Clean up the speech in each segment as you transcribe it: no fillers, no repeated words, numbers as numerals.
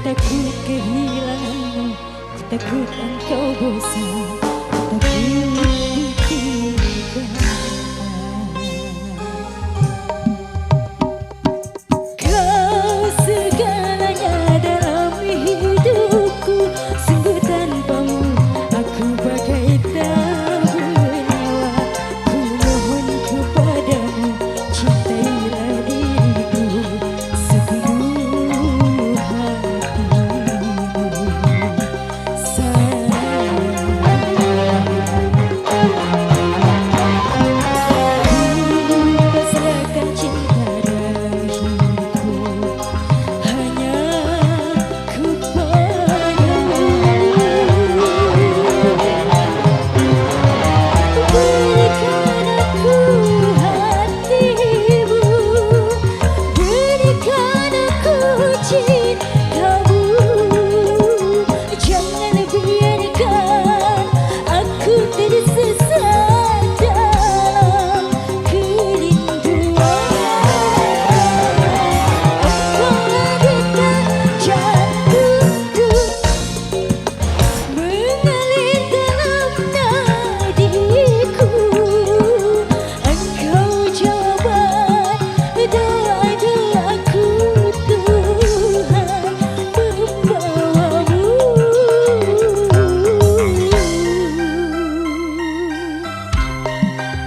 takut kehilanganmu, ku takut engkau bosan, ku takut ditinggalkan. Kau segalanya dalam hidupku, sungguh tanpamu aku bagai tak bernyawa. Ku mohon kepadamu, cintailah diriku sepenuh hatimu, sayang. Ku pasrahkan cinta dan hidupku hanya kepadamu. Berikan aku hatimu, berikan aku cintamu. Jangan biarkan aku tersesat dalam kerinduan. Engkaulah bintang jatuhku, mengalir dalam nadiku. Engkau jawaban doa-doaku, Tuhan membawamu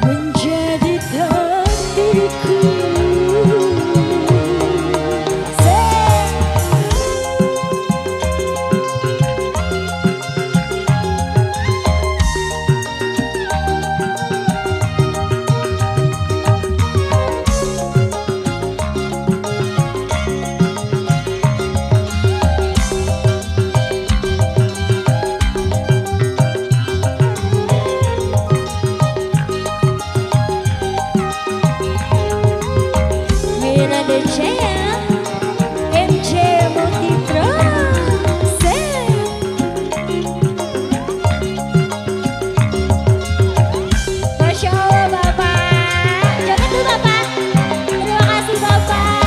menjadi takdirku. Loncengnya MC Multipro. Masya Allah Bapak, jangan dulu Bapak. Terima kasih Bapak.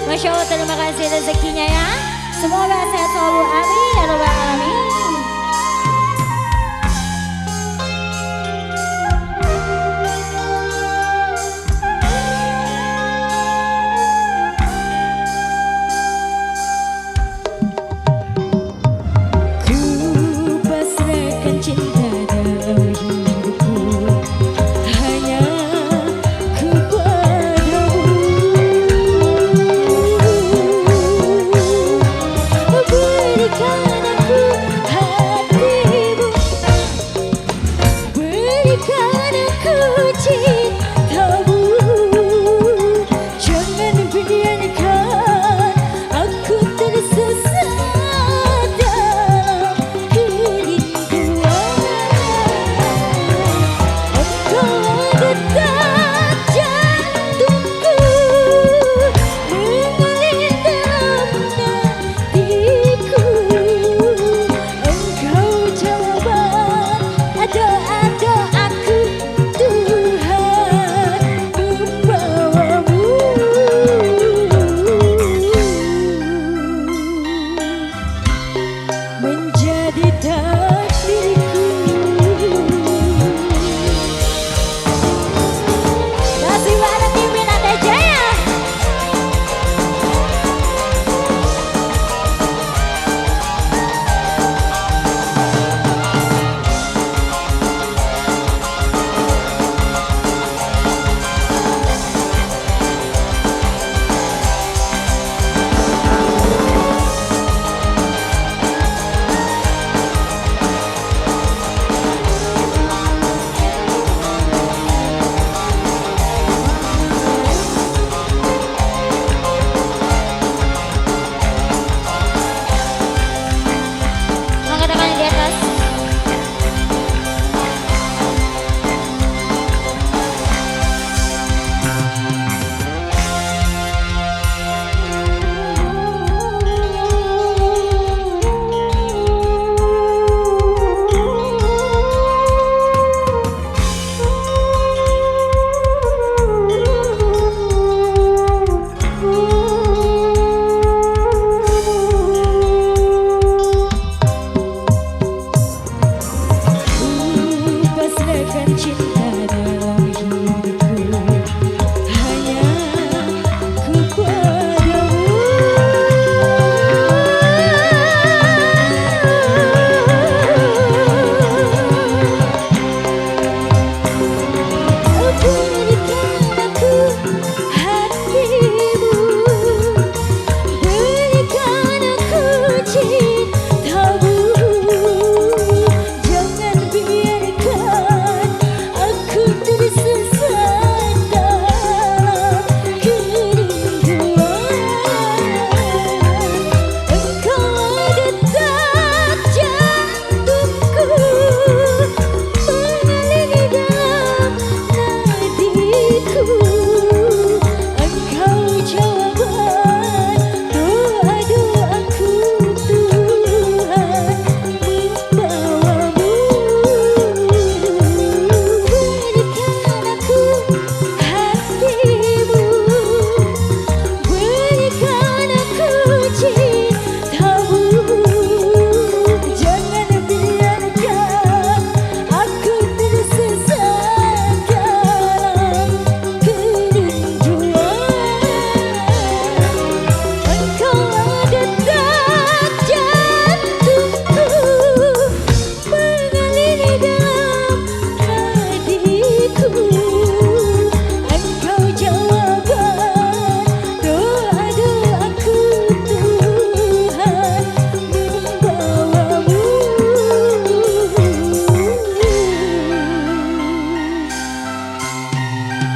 Masya Allah, terima kasih rezekinya ya. Semoga sehat selalu, amin ya rabbal alamin. Ku pasrahkan cinta dalam hidupku hanya kepadamu. Berikan aku pasrahkan cinta dalam hidupku hanya kepadamu.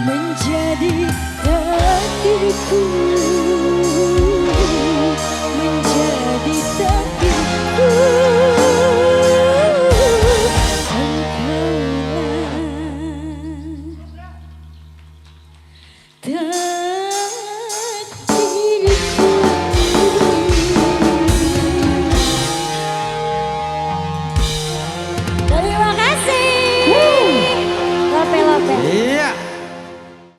Menjadi takdirku.